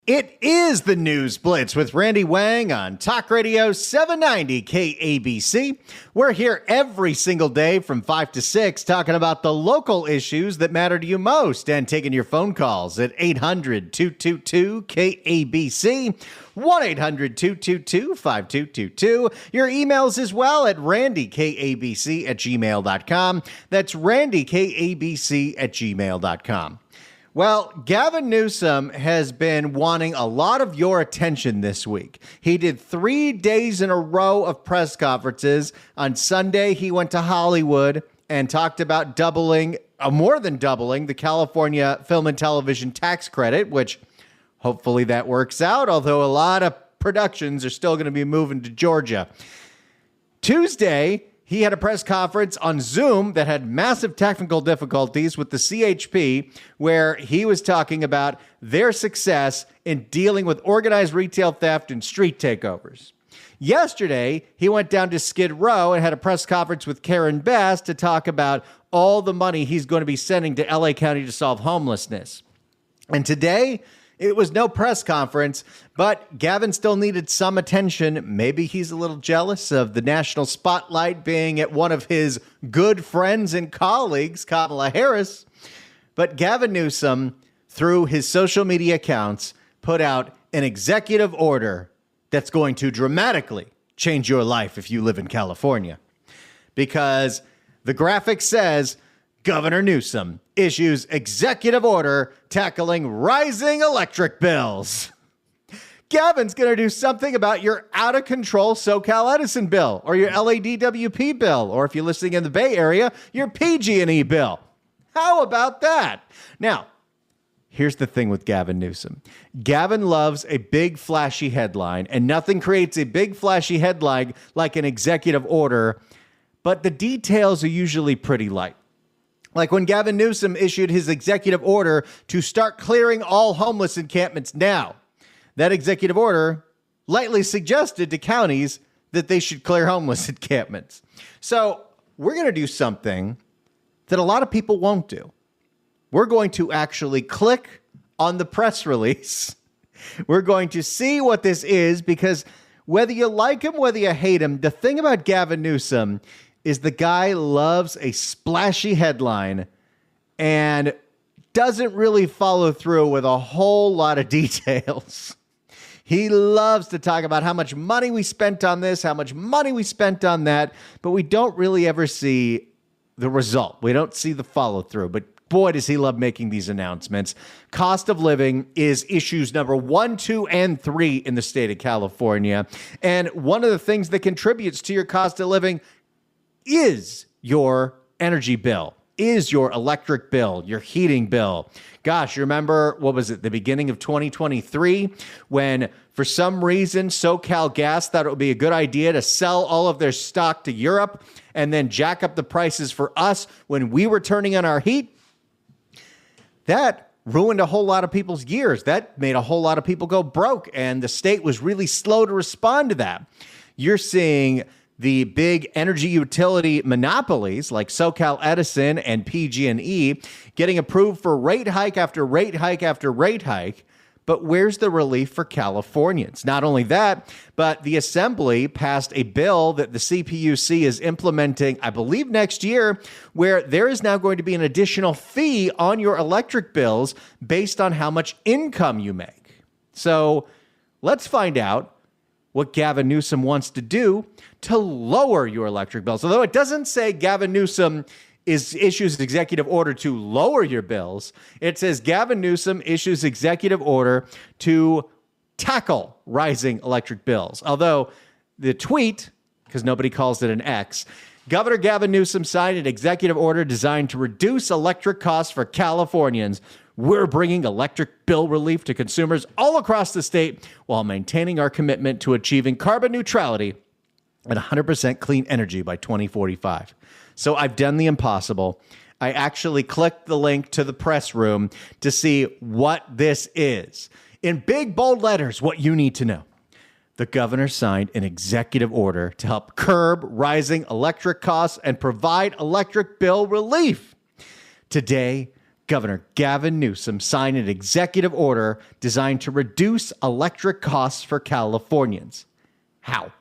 It is the News Blitz with Randy Wang on Talk Radio 790 KABC. We're here every single day from 5 to 6 talking about the local issues that matter to you most and taking your phone calls at 800-222-KABC, 1-800-222-5222. Your emails as well at randykabc@gmail.com. That's randykabc@gmail.com. Well, Gavin Newsom has been wanting a lot of your attention this week. He did 3 days in a row of press conferences. On Sunday, he went to Hollywood and talked about more than doubling the California film and television tax credit, which hopefully that works out, although a lot of productions are still going to be moving to Georgia. Tuesday, he had a press conference on Zoom that had massive technical difficulties with the CHP, where he was talking about their success in dealing with organized retail theft and street takeovers. Yesterday, he went down to Skid Row and had a press conference with Karen Bass to talk about all the money he's going to be sending to LA County to solve homelessness. And today, it was no press conference, but Gavin still needed some attention. Maybe he's a little jealous of the national spotlight being at one of his good friends and colleagues, Kamala Harris. But Gavin Newsom, through his social media accounts, put out an executive order that's going to dramatically change your life if you live in California. Because the graphic says, Governor Newsom issues executive order tackling rising electric bills. Gavin's going to do something about your out-of-control SoCal Edison bill or your LADWP bill, or if you're listening in the Bay Area, your PG&E bill. How about that? Now, here's the thing with Gavin Newsom. Gavin loves a big, flashy headline, and nothing creates a big, flashy headline like an executive order, but the details are usually pretty light. Like when Gavin Newsom issued his executive order to start clearing all homeless encampments now. That executive order lightly suggested to counties that they should clear homeless encampments. So we're going to do something that a lot of people won't do. We're going to actually click on the press release. We're going to see what this is, because whether you like him, whether you hate him, the thing about Gavin Newsom is the guy loves a splashy headline and doesn't really follow through with a whole lot of details. He loves to talk about how much money we spent on this, how much money we spent on that, but we don't really ever see the result. We don't see the follow through, but boy, does he love making these announcements. Cost of living is issues number 1, 2, and 3 in the state of California. And one of the things that contributes to your cost of living is your energy bill, is your electric bill, your heating bill. Gosh, you remember, what was it, the beginning of 2023, when for some reason SoCal Gas thought it would be a good idea to sell all of their stock to Europe and then jack up the prices for us when we were turning on our heat? That ruined a whole lot of people's years. That made a whole lot of people go broke, and the state was really slow to respond to that. You're seeing the big energy utility monopolies like SoCal Edison and PG&E getting approved for rate hike after rate hike after rate hike. But where's the relief for Californians? Not only that, but the Assembly passed a bill that the CPUC is implementing, I believe, next year, where there is now going to be an additional fee on your electric bills based on how much income you make. So let's find out what Gavin Newsom wants to do to lower your electric bills. Although it doesn't say Gavin Newsom issues executive order to lower your bills, it says Gavin Newsom issues executive order to tackle rising electric bills. Although the tweet, because nobody calls it an X, Governor Gavin Newsom signed an executive order designed to reduce electric costs for Californians. We're bringing electric bill relief to consumers all across the state while maintaining our commitment to achieving carbon neutrality and 100% clean energy by 2045. So I've done the impossible. I actually clicked the link to the press room to see what this is. In big, bold letters, what you need to know. The governor signed an executive order to help curb rising electric costs and provide electric bill relief. Today, Governor Gavin Newsom signed an executive order designed to reduce electric costs for Californians. How?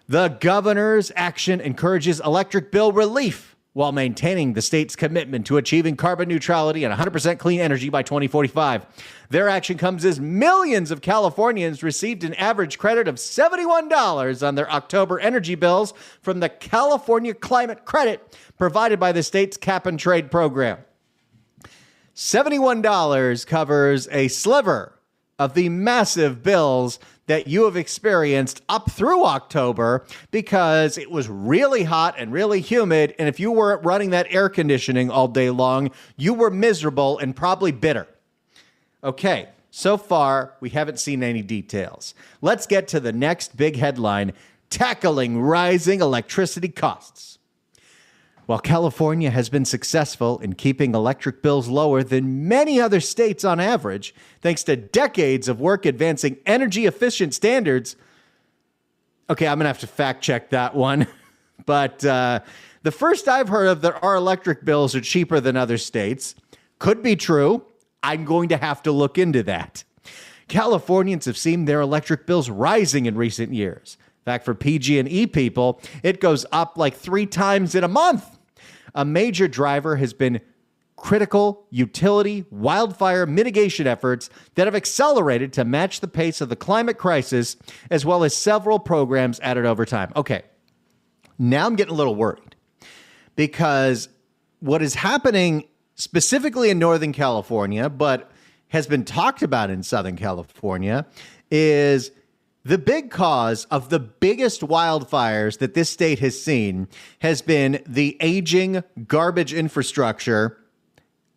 The governor's action encourages electric bill relief while maintaining the state's commitment to achieving carbon neutrality and 100% clean energy by 2045. Their action comes as millions of Californians received an average credit of $71 on their October energy bills from the California Climate Credit provided by the state's cap and trade program. $71 covers a sliver of the massive bills that you have experienced up through October because it was really hot and really humid. And if you weren't running that air conditioning all day long, you were miserable and probably bitter. Okay, so far, we haven't seen any details. Let's get to the next big headline, tackling rising electricity costs. While California has been successful in keeping electric bills lower than many other states on average, thanks to decades of work advancing energy-efficient standards. Okay, I'm going to have to fact-check that one. But the first I've heard of that our electric bills are cheaper than other states. Could be true. I'm going to have to look into that. Californians have seen their electric bills rising in recent years. In fact, for PG&E people, it goes up like 3 times in a month. A major driver has been critical utility wildfire mitigation efforts that have accelerated to match the pace of the climate crisis, as well as several programs added over time. Okay, now I'm getting a little worried because what is happening specifically in Northern California, but has been talked about in Southern California, is the big cause of the biggest wildfires that this state has seen has been the aging garbage infrastructure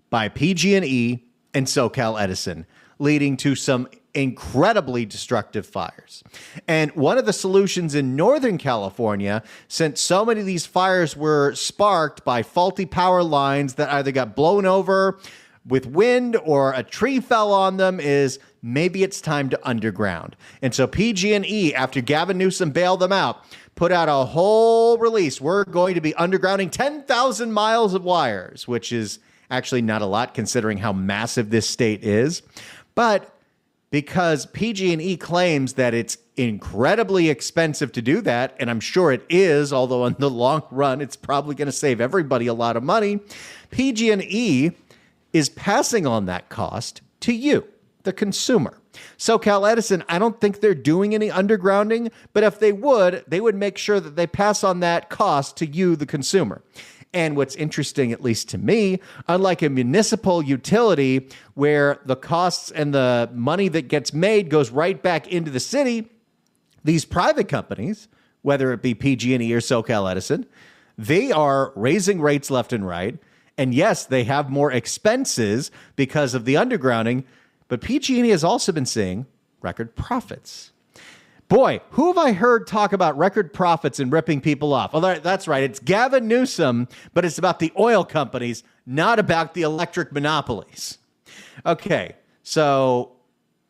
by PG&E and SoCal Edison, leading to some incredibly destructive fires. And one of the solutions in Northern California, since so many of these fires were sparked by faulty power lines that either got blown over with wind or a tree fell on them, is maybe it's time to underground. And so PG&E, after Gavin Newsom bailed them out, put out a whole release. We're going to be undergrounding 10,000 miles of wires, which is actually not a lot considering how massive this state is. But because PG&E claims that it's incredibly expensive to do that, and I'm sure it is, although in the long run, it's probably going to save everybody a lot of money, PG&E is passing on that cost to you, the consumer. SoCal Edison, I don't think they're doing any undergrounding, but if they would make sure that they pass on that cost to you, the consumer. And what's interesting, at least to me, unlike a municipal utility where the costs and the money that gets made goes right back into the city, these private companies, whether it be PG&E or SoCal Edison, they are raising rates left and right. And yes, they have more expenses because of the undergrounding, but PG&E has also been seeing record profits. Boy, who have I heard talk about record profits and ripping people off? Well, that's right. It's Gavin Newsom, but it's about the oil companies, not about the electric monopolies. Okay, so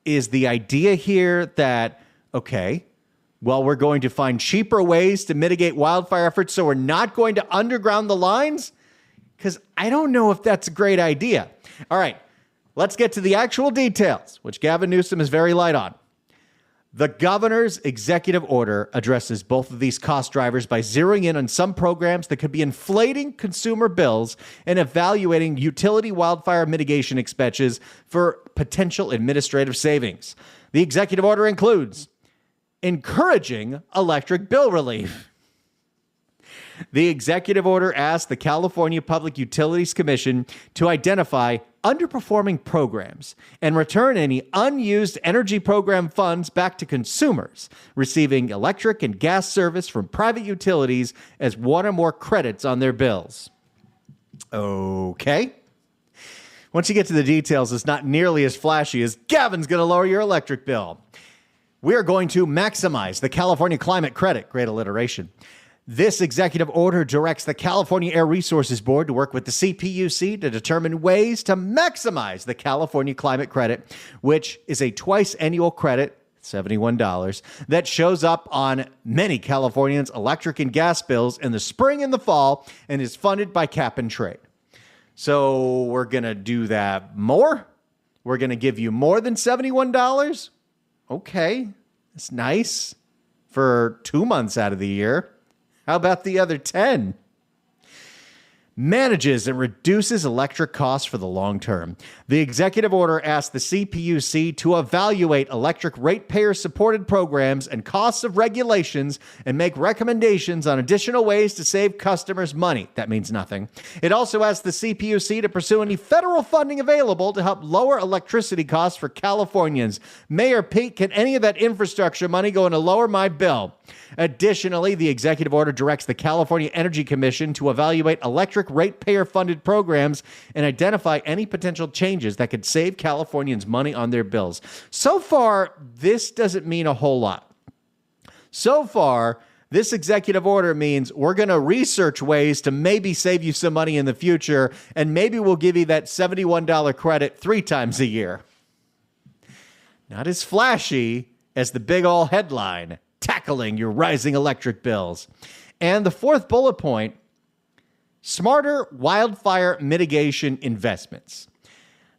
is the idea here that, okay, well, we're going to find cheaper ways to mitigate wildfire efforts, so we're not going to underground the lines? Because I don't know if that's a great idea. All right, let's get to the actual details, which Gavin Newsom is very light on. The governor's executive order addresses both of these cost drivers by zeroing in on some programs that could be inflating consumer bills and evaluating utility wildfire mitigation expenses for potential administrative savings. The executive order includes encouraging electric bill relief. The executive order asked the California Public Utilities Commission to identify underperforming programs and return any unused energy program funds back to consumers receiving electric and gas service from private utilities as one or more credits on their bills. Okay. Once you get to the details, it's not nearly as flashy as Gavin's going to lower your electric bill. We're going to maximize the California Climate Credit. Great alliteration. This executive order directs the California Air Resources Board to work with the CPUC to determine ways to maximize the California Climate Credit, which is a twice annual credit, $71, that shows up on many Californians' electric and gas bills in the spring and the fall and is funded by cap and trade. So we're going to do that more? We're going to give you more than $71? Okay, it's nice for 2 months out of the year. How about the other 10? Manages and reduces electric costs for the long term. The executive order asked the CPUC to evaluate electric ratepayer-supported programs and costs of regulations and make recommendations on additional ways to save customers money. That means nothing. It also asked the CPUC to pursue any federal funding available to help lower electricity costs for Californians. Mayor Pete, can any of that infrastructure money go in to lower my bill? Additionally, the executive order directs the California Energy Commission to evaluate electric ratepayer-funded programs and identify any potential changes that could save Californians money on their bills. So far, this doesn't mean a whole lot. So far, this executive order means we're going to research ways to maybe save you some money in the future, and maybe we'll give you that $71 credit 3 times a year. Not as flashy as the big ol' headline, tackling your rising electric bills. And the 4th bullet point, smarter wildfire mitigation investments.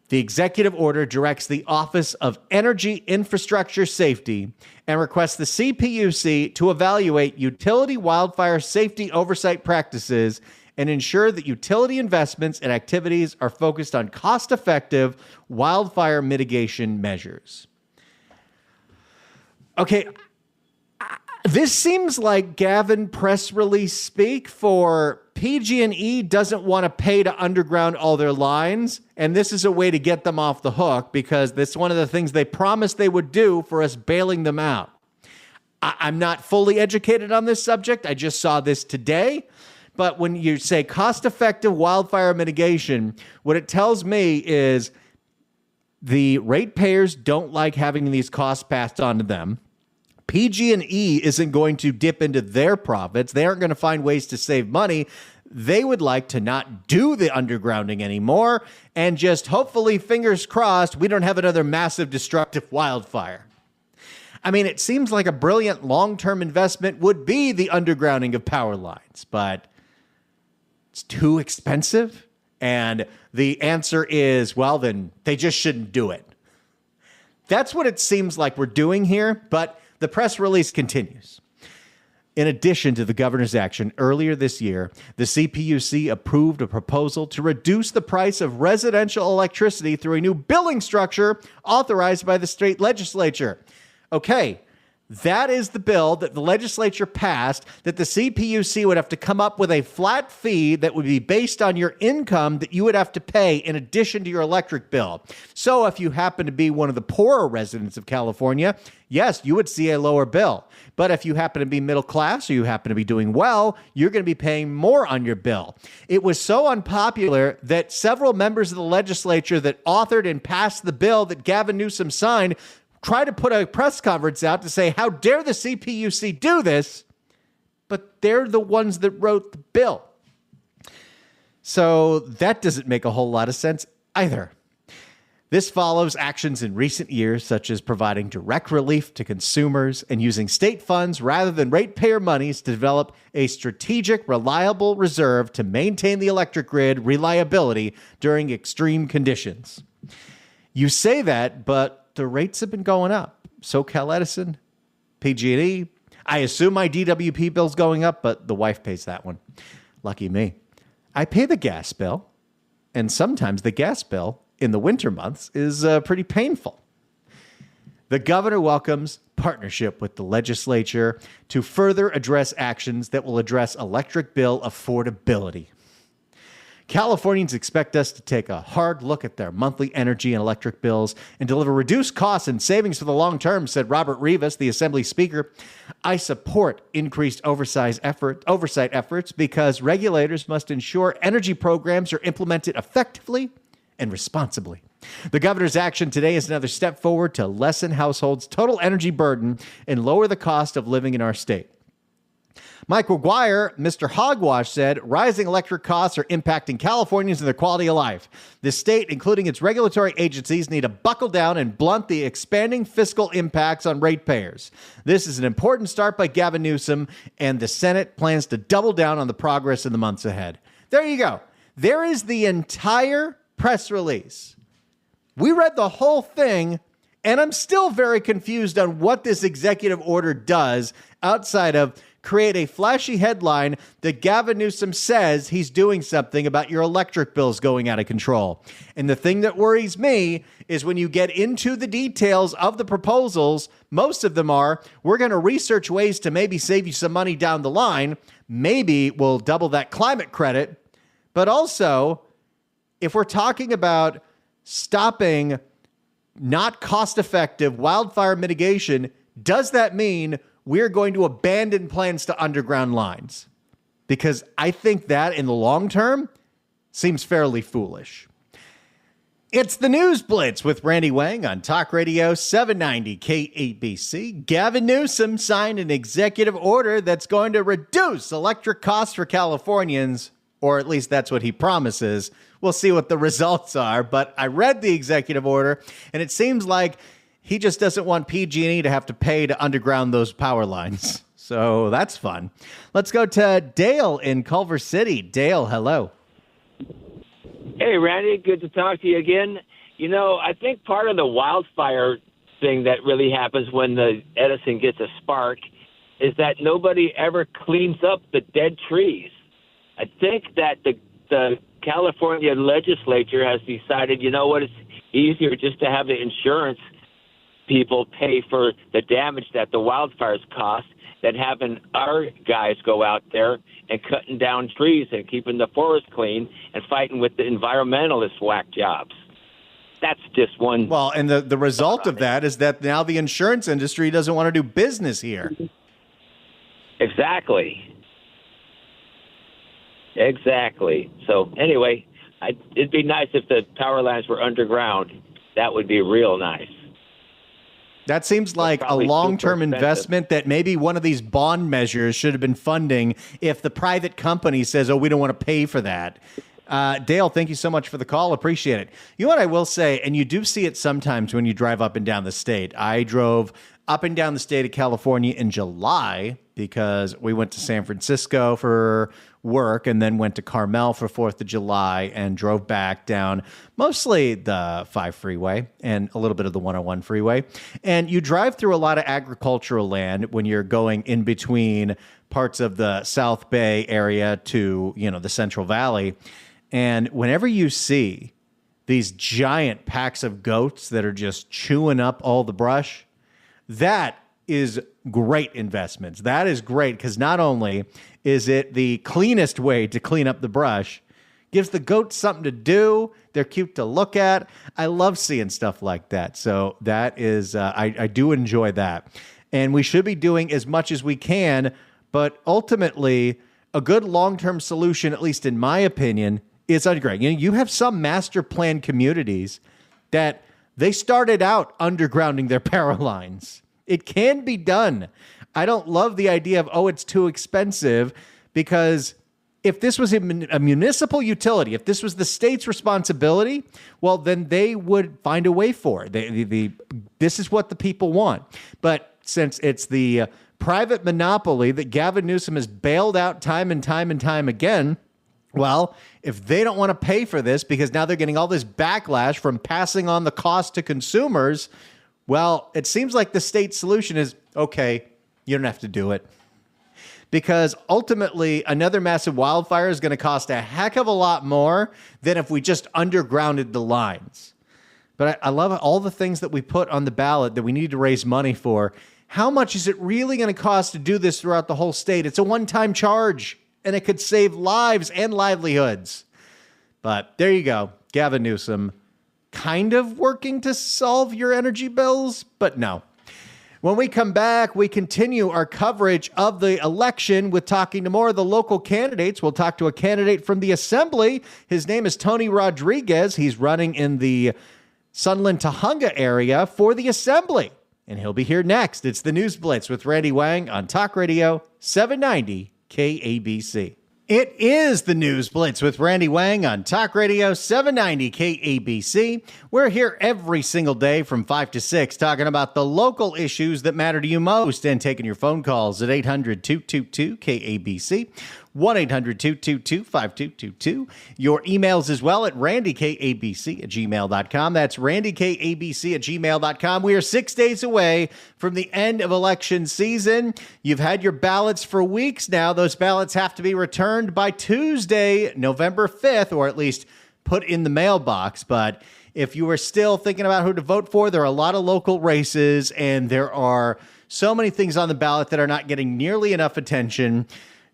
The executive order directs the Office of Energy Infrastructure Safety and requests the CPUC to evaluate utility wildfire safety oversight practices and ensure that utility investments and activities are focused on cost-effective wildfire mitigation measures. Okay, this seems like Gavin press release speak for PG&E doesn't want to pay to underground all their lines, and this is a way to get them off the hook because that's one of the things they promised they would do for us bailing them out. I'm not fully educated on this subject. I just saw this today. But when you say cost-effective wildfire mitigation, what it tells me is the ratepayers don't like having these costs passed on to them. PG&E isn't going to dip into their profits. They aren't going to find ways to save money. They would like to not do the undergrounding anymore and just hopefully, fingers crossed, we don't have another massive destructive wildfire. I mean, it seems like a brilliant long-term investment would be the undergrounding of power lines, but it's too expensive. And the answer is, well, then they just shouldn't do it. That's what it seems like we're doing here, but the press release continues. In addition to the governor's action, earlier this year, the CPUC approved a proposal to reduce the price of residential electricity through a new billing structure authorized by the state legislature. Okay, that is the bill that the legislature passed, that the CPUC would have to come up with a flat fee that would be based on your income that you would have to pay in addition to your electric bill. So if you happen to be one of the poorer residents of California, yes, you would see a lower bill. But if you happen to be middle class or you happen to be doing well, you're going to be paying more on your bill. It was so unpopular that several members of the legislature that authored and passed the bill that Gavin Newsom signed try to put a press conference out to say, how dare the CPUC do this? But they're the ones that wrote the bill. So that doesn't make a whole lot of sense either. This follows actions in recent years, such as providing direct relief to consumers and using state funds rather than ratepayer monies to develop a strategic, reliable reserve to maintain the electric grid reliability during extreme conditions. You say that, but the rates have been going up. SoCal Edison, PG&E. I assume my DWP bill's going up, but the wife pays that one. Lucky me. I pay the gas bill, and sometimes the gas bill in the winter months is pretty painful. The governor welcomes partnership with the legislature to further address actions that will address electric bill affordability. Californians expect us to take a hard look at their monthly energy and electric bills and deliver reduced costs and savings for the long term, said Robert Rivas, the Assembly Speaker. I support increased oversight efforts because regulators must ensure energy programs are implemented effectively and responsibly. The governor's action today is another step forward to lessen households' total energy burden and lower the cost of living in our state. Mike McGuire, Mr. Hogwash, said rising electric costs are impacting Californians and their quality of life. The state, including its regulatory agencies, need to buckle down and blunt the expanding fiscal impacts on ratepayers. This is an important start by Gavin Newsom, and the Senate plans to double down on the progress in the months ahead. There you go. There is the entire press release. We read the whole thing, and I'm still very confused on what this executive order does outside of create a flashy headline that Gavin Newsom says he's doing something about your electric bills going out of control. And the thing that worries me is when you get into the details of the proposals, most of them are, we're going to research ways to maybe save you some money down the line. Maybe we'll double that climate credit. But also, if we're talking about stopping not cost-effective wildfire mitigation, does that mean we're going to abandon plans to underground lines? Because I think that in the long term seems fairly foolish. It's the News Blitz with Randy Wang on Talk Radio 790 KABC. Gavin Newsom signed an executive order that's going to reduce electric costs for Californians, or at least that's what he promises. We'll see what the results are, but I read the executive order, and it seems like he just doesn't want PG&E to have to pay to underground those power lines. So that's fun. Let's go to Dale in Culver City. Dale, hello. Hey, Randy, good to talk to you again. You know, I think part of the wildfire thing that really happens when the Edison gets a spark is that nobody ever cleans up the dead trees. I think that the California legislature has decided, you know what, it's easier just to have the insurance people pay for the damage that the wildfires cost than having our guys go out there and cutting down trees and keeping the forest clean and fighting with the environmentalist whack jobs. That's just one. Well, and the result of that is that now the insurance industry doesn't want to do business here. Exactly. So anyway, it'd be nice if the power lines were underground. That would be real nice. That seems like a long-term investment that maybe one of these bond measures should have been funding if the private company says, oh, we don't want to pay for that. Dale, thank you so much for the call. Appreciate it. You know what I will say, and you do see it sometimes when you drive up and down the state. I drove up and down the state of California in July because we went to San Francisco for work and then went to Carmel for 4th of July and drove back down mostly the 5 freeway and a little bit of the 101 freeway. And you drive through a lot of agricultural land when you're going in between parts of the South Bay area to, the Central Valley. And whenever you see these giant packs of goats that are just chewing up all the brush, that is great investments. That is great because not only is it the cleanest way to clean up the brush, gives the goats something to do. They're cute to look at. I love seeing stuff like that. So that is, I do enjoy that. And we should be doing as much as we can, but ultimately a good long-term solution, at least in my opinion, is underground. You have some master plan communities that they started out undergrounding their power lines. It can be done. I don't love the idea of, it's too expensive, because if this was a municipal utility, if this was the state's responsibility, well, then they would find a way for it. This is what the people want. But since it's the private monopoly that Gavin Newsom has bailed out time and time and time again, well, if they don't want to pay for this because now they're getting all this backlash from passing on the cost to consumers, well, it seems like the state solution is, okay, you don't have to do it. Because ultimately, another massive wildfire is going to cost a heck of a lot more than if we just undergrounded the lines. But I love all the things that we put on the ballot that we need to raise money for. How much is it really going to cost to do this throughout the whole state? It's a one-time charge, and it could save lives and livelihoods. But there you go. Gavin Newsom kind of working to solve your energy bills, but no. When we come back, we continue our coverage of the election with talking to more of the local candidates. We'll talk to a candidate from the Assembly. His name is Tony Rodriguez. He's running in the Sunland Tahunga area for the Assembly, and he'll be here next. It's the News Blitz with Randy Wang on Talk Radio 790 KABC. It is the News Blitz with Randy Wang on Talk Radio 790 KABC. We're here every single day from 5 to 6 talking about the local issues that matter to you most and taking your phone calls at 800-222-KABC. 1-800-222-5222. Your emails as well at randykabc@gmail.com. That's randykabc@gmail.com. We are 6 days away from the end of election season. You've had your ballots for weeks now. Those ballots have to be returned by Tuesday, November 5th, or at least put in the mailbox. But if you are still thinking about who to vote for, there are a lot of local races, and there are so many things on the ballot that are not getting nearly enough attention.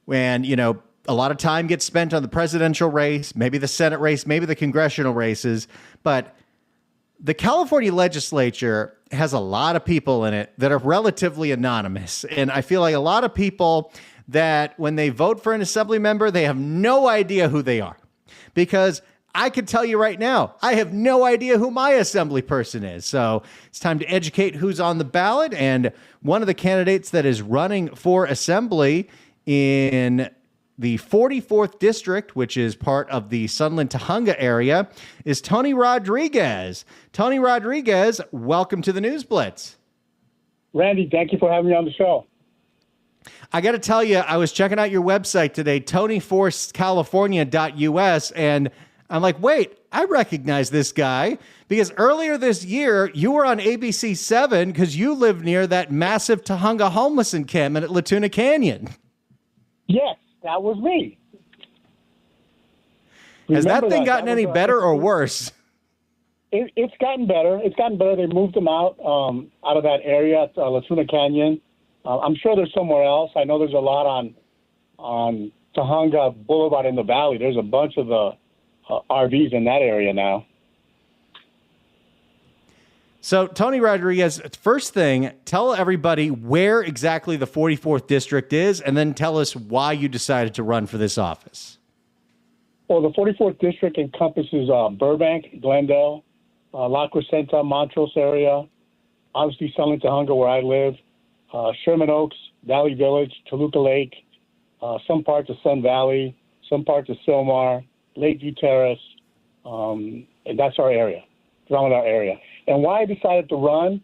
When, a lot of time gets spent on the presidential race, maybe the Senate race, maybe the congressional races. But the California legislature has a lot of people in it that are relatively anonymous. And I feel like a lot of people that when they vote for an assembly member, they have no idea who they are. Because I could tell you right now, I have no idea who my assembly person is. So it's time to educate who's on the ballot. And one of the candidates that is running for assembly in the 44th district, which is part of the Sunland-Tahunga area, is Tony Rodriguez. Tony Rodriguez, welcome to the News Blitz. Randy, thank you for having me on the show. I got to tell you, I was checking out your website today, tonyforcecalifornia.us, and I'm like, wait, I recognize this guy because earlier this year, you were on ABC 7 because you live near that massive Tahunga homeless encampment at Latuna Canyon. Yes, that was me. Has that thing gotten any better or worse? It's gotten better. It's gotten better. They moved them out of that area at Latuna Canyon. I'm sure there's somewhere else. I know there's a lot on Tahunga Boulevard in the valley. There's a bunch of the RVs in that area now. So, Tony Rodriguez, first thing, tell everybody where exactly the 44th district is, and then tell us why you decided to run for this office. Well, the 44th district encompasses Burbank, Glendale, La Crescenta, Montrose area, obviously Sunland-Tahunga, where I live, Sherman Oaks, Valley Village, Toluca Lake, some parts of Sun Valley, some parts of Sylmar, Lakeview Terrace, and that's our area, Dromedar area. And why I decided to run,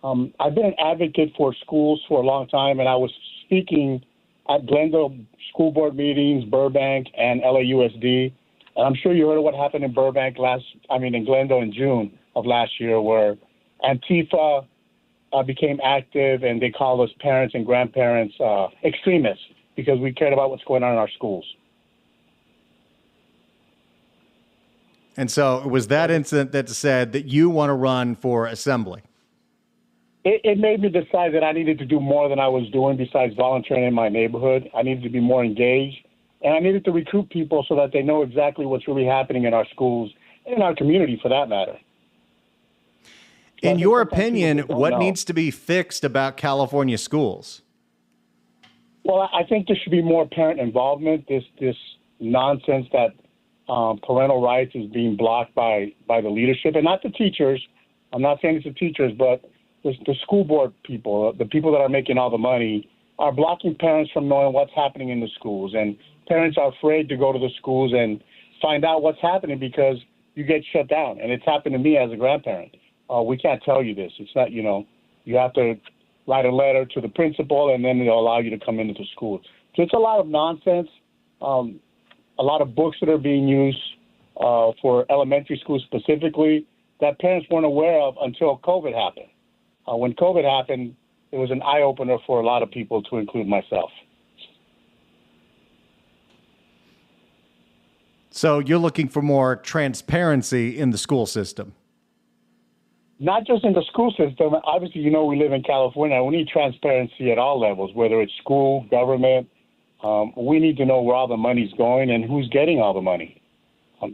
I've been an advocate for schools for a long time, and I was speaking at Glendale school board meetings, Burbank, and LAUSD. And I'm sure you heard of what happened in in Glendale in June of last year, where Antifa became active, and they called us parents and grandparents extremists because we cared about what's going on in our schools. And so it was that incident that said that you want to run for assembly. It made me decide that I needed to do more than I was doing besides volunteering in my neighborhood. I needed to be more engaged, and I needed to recruit people so that they know exactly what's really happening in our schools and in our community, for that matter. In your opinion, what needs to be fixed about California schools? Well, I think there should be more parent involvement. This nonsense that parental rights is being blocked by the leadership, and not the teachers. I'm not saying it's the teachers, but the school board people, the people that are making all the money, are blocking parents from knowing what's happening in the schools. And parents are afraid to go to the schools and find out what's happening because you get shut down. And it's happened to me as a grandparent. We can't tell you this. It's not, you have to write a letter to the principal, and then they'll allow you to come into the school. So it's a lot of nonsense, a lot of books that are being used for elementary schools specifically that parents weren't aware of until COVID happened. When COVID happened, it was an eye-opener for a lot of people, to include myself. So you're looking for more transparency in the school system? Not just in the school system. Obviously, we live in California. We need transparency at all levels, whether it's school, government. We need to know where all the money's going and who's getting all the money.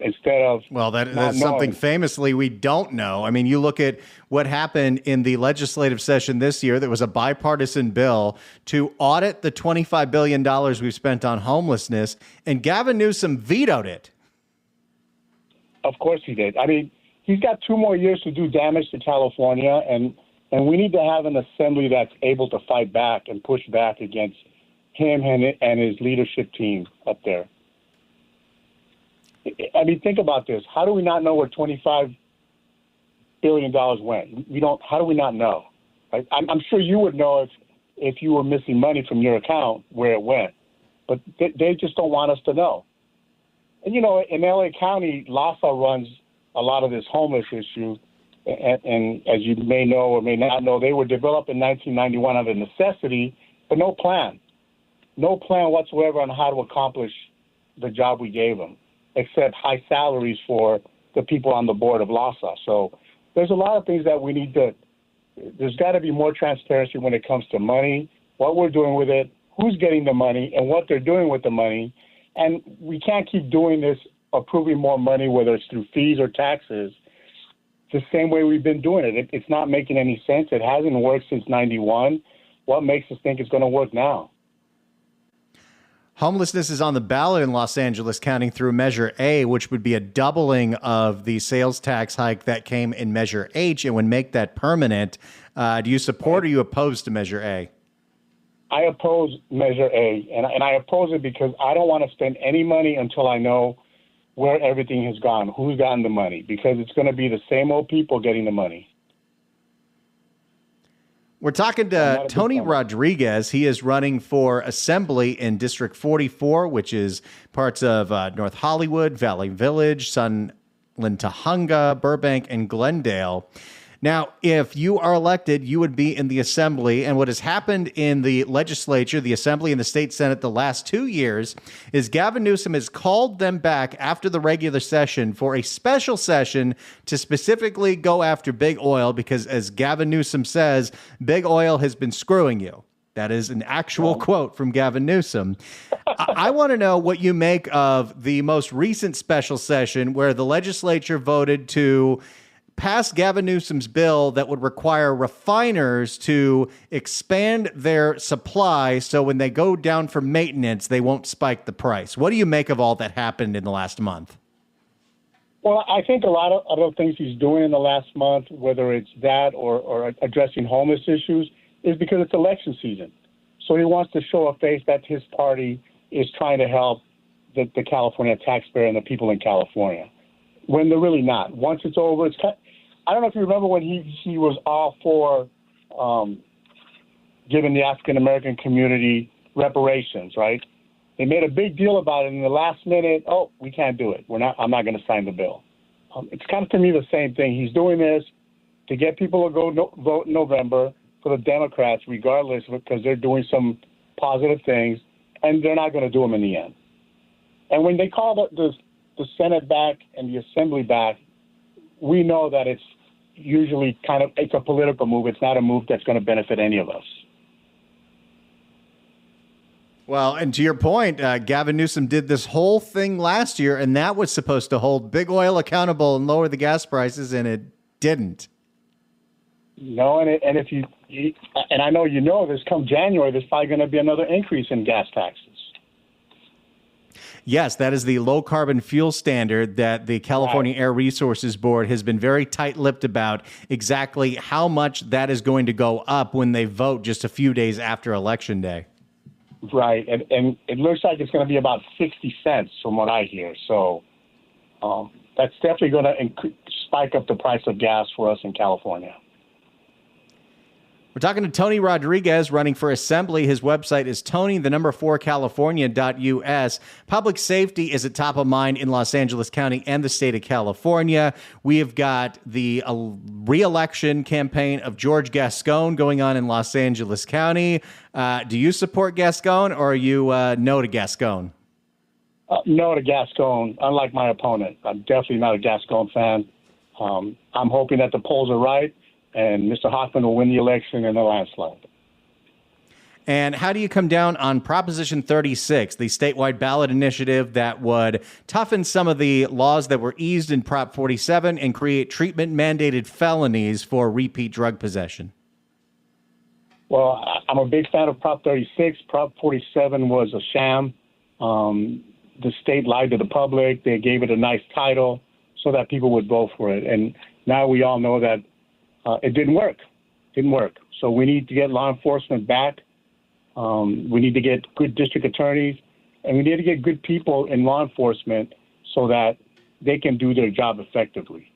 Instead of that's something famously we don't know. I mean, you look at what happened in the legislative session this year. There was a bipartisan bill to audit the $25 billion we've spent on homelessness, and Gavin Newsom vetoed it. Of course he did. I mean, he's got 2 more years to do damage to California, and we need to have an assembly that's able to fight back and push back against him and his leadership team up there. I mean, think about this. How do we not know where $25 billion went? We don't. How do we not know? Right? I'm sure you would know if you were missing money from your account where it went. but they just don't want us to know. And, in LA County, LAFA runs a lot of this homeless issue. And as you may know or may not know, they were developed in 1991 out of necessity, but no plan whatsoever on how to accomplish the job we gave them, except high salaries for the people on the board of LAFA. So there's a lot of things that we need to. There's got to be more transparency when it comes to money, what we're doing with it, who's getting the money, and what they're doing with the money. And we can't keep doing this, approving more money, whether it's through fees or taxes, the same way we've been doing it. It's not making any sense. It hasn't worked since 91. What makes us think it's going to work now? Homelessness is on the ballot in Los Angeles County through Measure A, which would be a doubling of the sales tax hike that came in Measure H and would make that permanent. Do you support or are you opposed to Measure A? I oppose Measure A, and I oppose it because I don't want to spend any money until I know where everything has gone, who's gotten the money, because it's going to be the same old people getting the money. We're talking to Tony Rodriguez. He is running for assembly in District 44, which is parts of North Hollywood, Valley Village, Sunland, Tahunga, Burbank, and Glendale. Now, if you are elected, you would be in the assembly. And what has happened in the legislature, the assembly, and the state senate the last 2 years is Gavin Newsom has called them back after the regular session for a special session to specifically go after big oil because, as Gavin Newsom says, big oil has been screwing you. That is an actual quote from Gavin Newsom. I want to know what you make of the most recent special session where the legislature voted to pass Gavin Newsom's bill that would require refiners to expand their supply so when they go down for maintenance, they won't spike the price. What do you make of all that happened in the last month? Well, I think a lot of other things he's doing in the last month, whether it's that or addressing homeless issues, is because it's election season. So he wants to show a face that his party is trying to help the California taxpayer and the people in California, when they're really not. Once it's over, I don't know if you remember when he was all for giving the African-American community reparations, right? They made a big deal about it in the last minute. Oh, we can't do it. I'm not going to sign the bill. It's kind of, to me, the same thing. He's doing this to get people to go vote in November for the Democrats, regardless, because they're doing some positive things, and they're not going to do them in the end. And when they call the Senate back and the Assembly back, we know that it's usually it's a political move. It's not a move that's going to benefit any of us. Well, and to your point, Gavin Newsom did this whole thing last year, and that was supposed to hold big oil accountable and lower the gas prices, and it didn't. No, and if you and I know you know this, come January, there's probably going to be another increase in gas taxes. Yes, that is the low carbon fuel standard that the California Air Resources Board has been very tight-lipped about exactly how much that is going to go up when they vote just a few days after Election Day. Right, and it looks like it's going to be about 60 cents from what I hear. So that's definitely going to spike up the price of gas for us in California. We're talking to Tony Rodriguez running for assembly. His website is Tony4California.us. Public safety is at top of mind in Los Angeles County and the state of California. We have got the re-election campaign of George Gascon going on in Los Angeles County. Do you support Gascon or are you no to Gascon? No to Gascon, unlike my opponent. I'm definitely not a Gascon fan. I'm hoping that the polls are right and Mr. Hoffman will win the election in a landslide. And how do you come down on Proposition 36, the statewide ballot initiative that would toughen some of the laws that were eased in Prop 47 and create treatment-mandated felonies for repeat drug possession? Well, I'm a big fan of Prop 36. Prop 47 was a sham. The state lied to the public. They gave it a nice title so that people would vote for it. And now we all know that it didn't work. So we need to get law enforcement back. We need to get good district attorneys, and we need to get good people in law enforcement so that they can do their job effectively.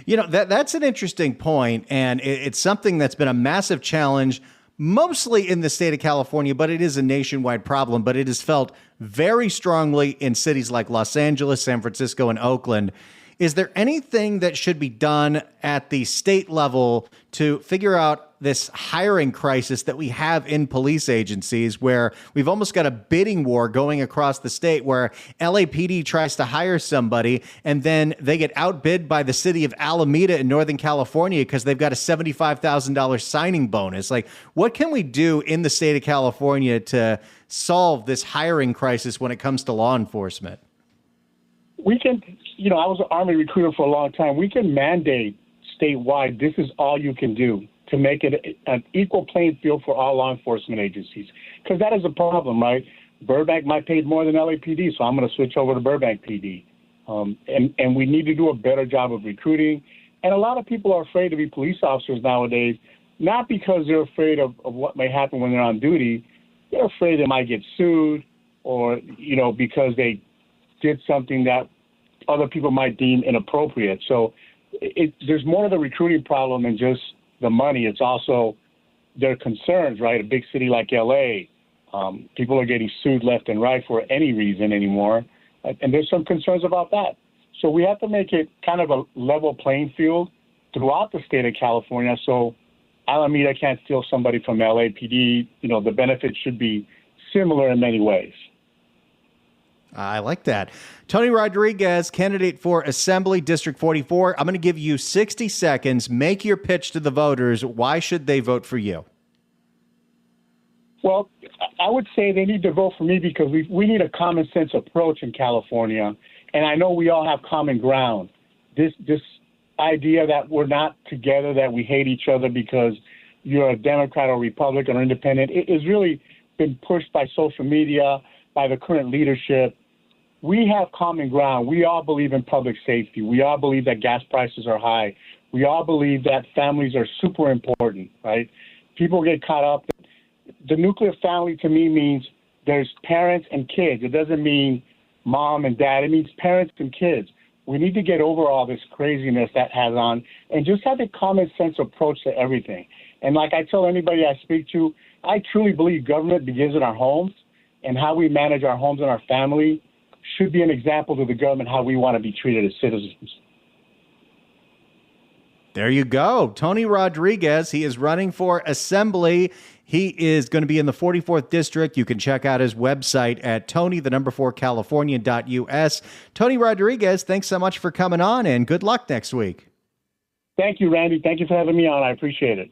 You know, that's an interesting point, and it's something that's been a massive challenge mostly in the state of California, but it is a nationwide problem. But it is felt very strongly in cities like Los Angeles, San Francisco, and Oakland. Is there anything that should be done at the state level to figure out this hiring crisis that we have in police agencies, where we've almost got a bidding war going across the state, where LAPD tries to hire somebody and then they get outbid by the city of Alameda in Northern California because they've got a $75,000 signing bonus? Like, what can we do in the state of California to solve this hiring crisis when it comes to law enforcement? We can, I was an Army recruiter for a long time. We can mandate statewide, this is all you can do to make it an equal playing field for all law enforcement agencies. Because that is a problem, right? Burbank might pay more than LAPD, so I'm going to switch over to Burbank PD. And we need to do a better job of recruiting. And a lot of people are afraid to be police officers nowadays, not because they're afraid of what may happen when they're on duty. They're afraid they might get sued or, because they did something that other people might deem inappropriate. So there's more of the recruiting problem than just the money. It's also their concerns, right? A big city like LA, people are getting sued left and right for any reason anymore. And there's some concerns about that. So we have to make it kind of a level playing field throughout the state of California. So Alameda can't steal somebody from LAPD. The benefits should be similar in many ways. I like that. Tony Rodriguez, candidate for Assembly District 44. I'm going to give you 60 seconds. Make your pitch to the voters. Why should they vote for you? Well, I would say they need to vote for me because we need a common sense approach in California. And I know we all have common ground. This idea that we're not together, that we hate each other because you're a Democrat or Republican or independent, it has really been pushed by social media, by the current leadership. We have common ground. We all believe in public safety. We all believe that gas prices are high. We all believe that families are super important, right? People get caught up. The nuclear family to me means there's parents and kids. It doesn't mean mom and dad. It means parents and kids. We need to get over all this craziness that has on and just have a common sense approach to everything. And like I tell anybody I speak to, I truly believe government begins in our homes, and how we manage our homes and our family should be an example to the government how we want to be treated as citizens. There you go. Tony Rodriguez. He is running for Assembly. He is going to be in the 44th District. You can check out his website at Tony4California.us. Tony Rodriguez, thanks so much for coming on, and good luck next week. Thank you, Randy. Thank you for having me on. I appreciate it.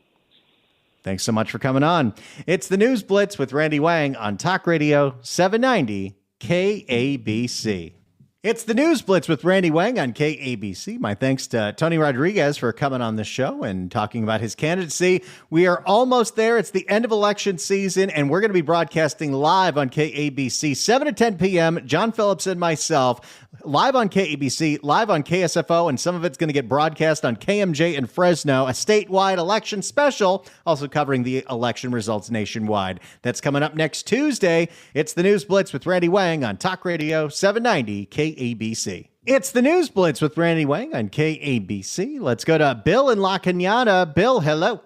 Thanks so much for coming on. It's the News Blitz with Randy Wang on Talk Radio 790 KABC. It's the News Blitz with Randy Wang on KABC. My thanks to Tony Rodriguez for coming on the show and talking about his candidacy. We are almost there. It's the end of election season, and we're going to be broadcasting live on KABC, 7 to 10 p.m. John Phillips and myself, live on KABC, live on KSFO, and some of it's going to get broadcast on KMJ in Fresno, a statewide election special, also covering the election results nationwide. That's coming up next Tuesday. It's the News Blitz with Randy Wang on Talk Radio 790 KABC. It's the News Blitz with Randy Wang on KABC. Let's go to Bill in La Cañada. Bill, hello.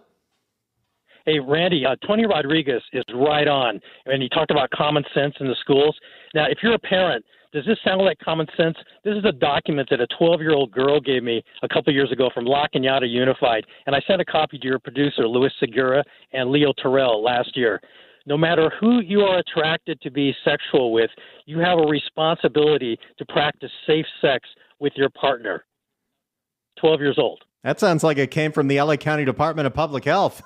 Hey, Randy, Tony Rodriguez is right on. And he talked about common sense in the schools. Now, if you're a parent, does this sound like common sense? This is a document that a 12-year-old girl gave me a couple years ago from La Cañada Unified, and I sent a copy to your producer, Luis Segura, and Leo Terrell last year. No matter who you are attracted to be sexual with, you have a responsibility to practice safe sex with your partner. 12 years old. That sounds like it came from the LA County Department of Public Health.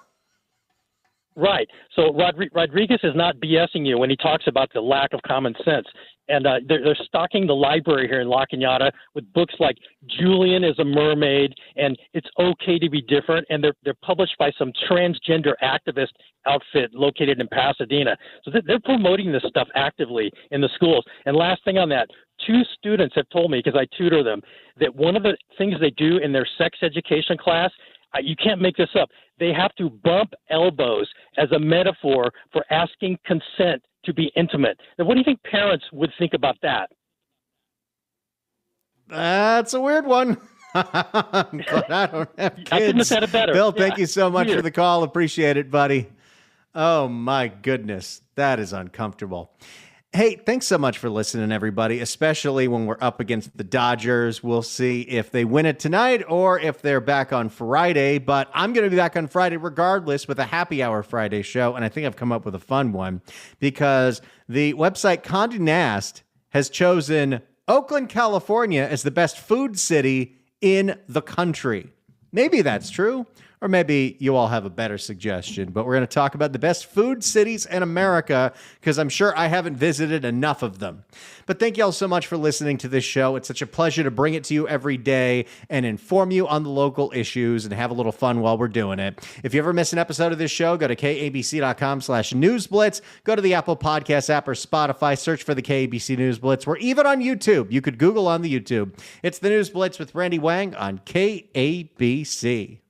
Right. So Rodriguez is not BSing you when he talks about the lack of common sense. And they're stocking the library here in La Cañada with books like Julian is a Mermaid and It's Okay to Be Different. And they're published by some transgender activist outfit located in Pasadena. So they're promoting this stuff actively in the schools. And last thing on that, 2 students have told me, because I tutor them, that one of the things they do in their sex education class, you can't make this up, they have to bump elbows as a metaphor for asking consent to be intimate. Now, what do you think parents would think about that? That's a weird one. I'm glad I don't have kids. I couldn't have said it better. Bill, thank you so much weird. for the call. Appreciate it, buddy. Oh, my goodness. That is uncomfortable. Hey, thanks so much for listening, everybody, especially when we're up against the Dodgers. We'll see if they win it tonight or if they're back on Friday. But I'm going to be back on Friday regardless with a Happy Hour Friday show. And I think I've come up with a fun one because the website Condé Nast has chosen Oakland, California as the best food city in the country. Maybe that's true. Or maybe you all have a better suggestion, but we're going to talk about the best food cities in America because I'm sure I haven't visited enough of them. But thank you all so much for listening to this show. It's such a pleasure to bring it to you every day and inform you on the local issues and have a little fun while we're doing it. If you ever miss an episode of this show, go to kabc.com/newsblitz. Go to the Apple Podcast app or Spotify, search for the KABC News Blitz. We're even on YouTube. You could Google on the YouTube. It's the News Blitz with Randy Wang on KABC.